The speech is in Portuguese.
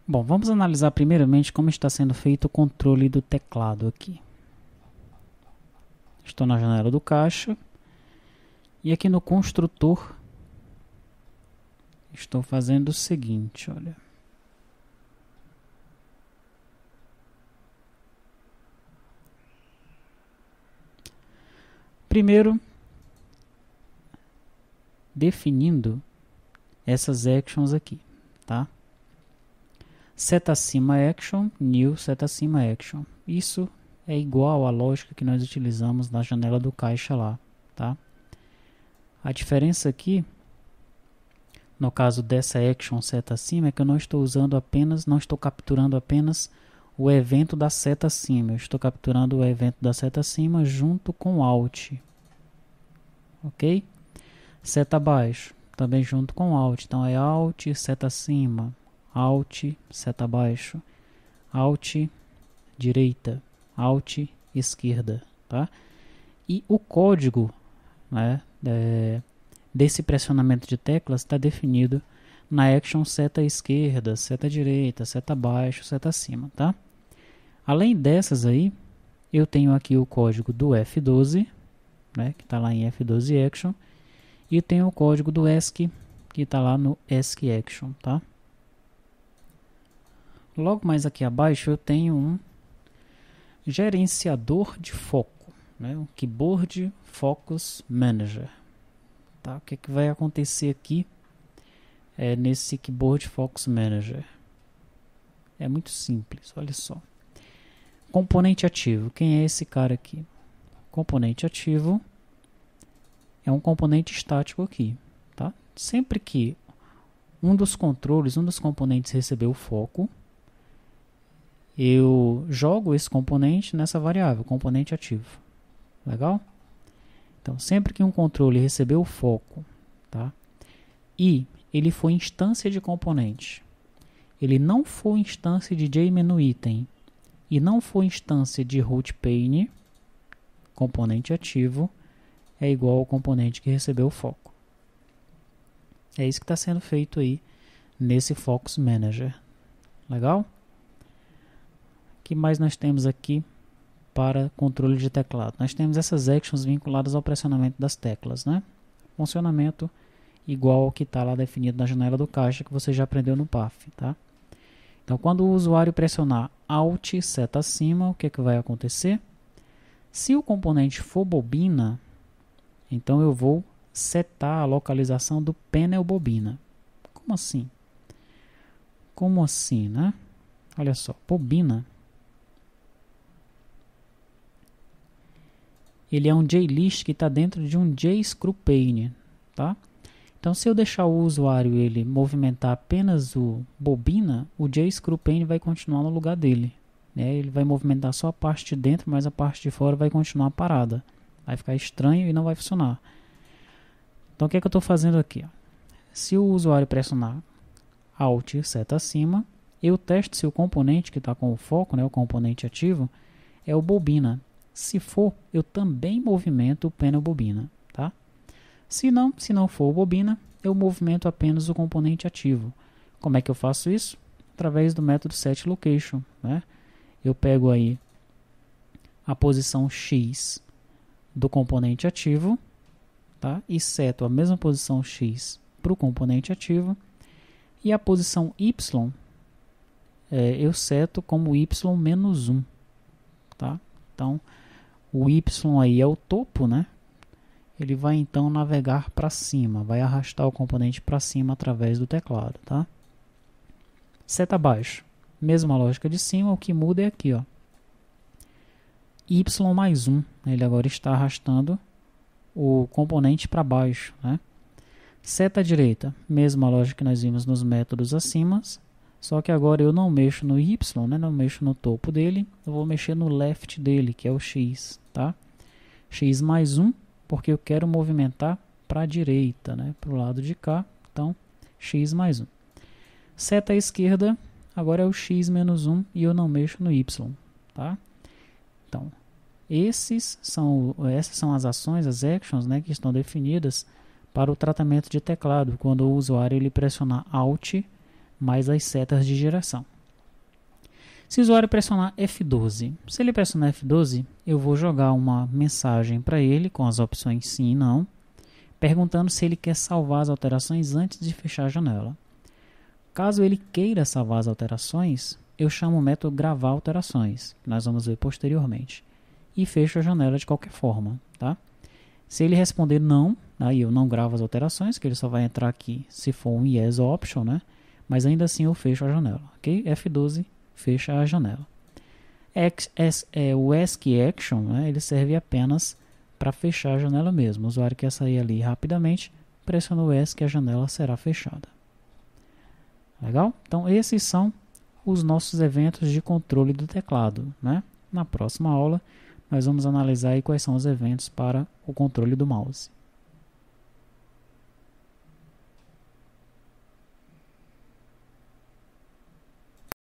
Bom, vamos analisar primeiramente como está sendo feito o controle do teclado aqui. Estou na janela do caixa e aqui no construtor estou fazendo o seguinte, olha. Primeiro, definindo essas actions aqui, tá? Set acima action, new set acima action. Isso é igual à lógica que nós utilizamos na janela do caixa lá, tá? A diferença aqui, no caso dessa action seta acima, é que eu não estou usando apenas, não estou capturando apenas o evento da seta acima. Eu estou capturando o evento da seta acima junto com Alt. Ok? Seta abaixo, também junto com Alt. Então é Alt, seta acima, Alt, seta abaixo, Alt, direita, Alt, esquerda, tá? E o código, né, desse pressionamento de teclas está definido na action seta esquerda, seta direita, seta abaixo, seta acima, tá? Além dessas aí, eu tenho aqui o código do F12, né, que está lá em F12 action, e tenho o código do ESC, que está lá no ESC action, tá? Logo mais aqui abaixo eu tenho um gerenciador de foco, né, um Keyboard Focus Manager. Tá? O que vai acontecer aqui nesse Keyboard Focus Manager? É muito simples, olha só. Componente ativo, quem é esse cara aqui? Componente ativo é um componente estático aqui. Tá? Sempre que um dos controles, um dos componentes receber o foco, eu jogo esse componente nessa variável, componente ativo. Legal? Então, sempre que um controle receber o foco, tá? E ele for instância de componente, ele não for instância de JMenuItem e não for instância de root pane, componente ativo é igual ao componente que recebeu o foco. É isso que está sendo feito aí nesse Focus Manager. Legal? O que mais nós temos aqui para controle de teclado? Nós temos essas actions vinculadas ao pressionamento das teclas, né? Funcionamento igual ao que está lá definido na janela do caixa que você já aprendeu no PAF, tá? Então, quando o usuário pressionar Alt seta acima, o que vai acontecer? Se o componente for bobina, então eu vou setar a localização do panel bobina. Como assim? Como assim, né? Olha só, bobina. Ele é um JList que está dentro de um JScrewPane, tá? Então, se eu deixar o usuário ele movimentar apenas o bobina, o JScrewPane vai continuar no lugar dele, né? Ele vai movimentar só a parte de dentro, mas a parte de fora vai continuar parada. Vai ficar estranho e não vai funcionar. Então, o que é que eu estou fazendo aqui? Ó? Se o usuário pressionar Alt seta acima, eu testo se o componente que está com o foco, né, o componente ativo, é o bobina. Se for, eu também movimento o panel bobina, tá? Se não for o bobina, eu movimento apenas o componente ativo. Como é que eu faço isso? Através do método setLocation, né? Eu pego aí a posição X do componente ativo, tá? E seto a mesma posição X para o componente ativo. E a posição Y, eu seto como Y menos 1, tá? Então, o Y aí é o topo, né? Ele vai então navegar para cima, vai arrastar o componente para cima através do teclado, tá? Seta abaixo, mesma lógica de cima, o que muda é aqui, ó. Y mais 1, ele agora está arrastando o componente para baixo, né? Seta direita, mesma lógica que nós vimos nos métodos acima, só que agora eu não mexo no Y, né? Não mexo no topo dele, eu vou mexer no left dele, que é o X, tá? X mais 1, porque eu quero movimentar para a direita, né? Para o lado de cá, então X mais 1. Seta esquerda, agora é o X menos 1 e eu não mexo no Y, tá? Então, essas são as ações, as actions, né, que estão definidas para o tratamento de teclado, quando o usuário ele pressionar Alt mais as setas de geração. Se o usuário pressionar F12, se ele pressionar F12, eu vou jogar uma mensagem para ele com as opções sim e não, perguntando se ele quer salvar as alterações antes de fechar a janela. Caso ele queira salvar as alterações, eu chamo o método gravar alterações, que nós vamos ver posteriormente, e fecho a janela de qualquer forma, tá? Se ele responder não, aí eu não gravo as alterações, que ele só vai entrar aqui se for um yes option, né? Mas ainda assim eu fecho a janela, ok? F12 fecha a janela. O ESC Action, né, ele serve apenas para fechar a janela mesmo. O usuário quer sair ali rapidamente, pressiona o ESC e a janela será fechada. Legal? Então esses são os nossos eventos de controle do teclado, né? Na próxima aula nós vamos analisar aí quais são os eventos para o controle do mouse.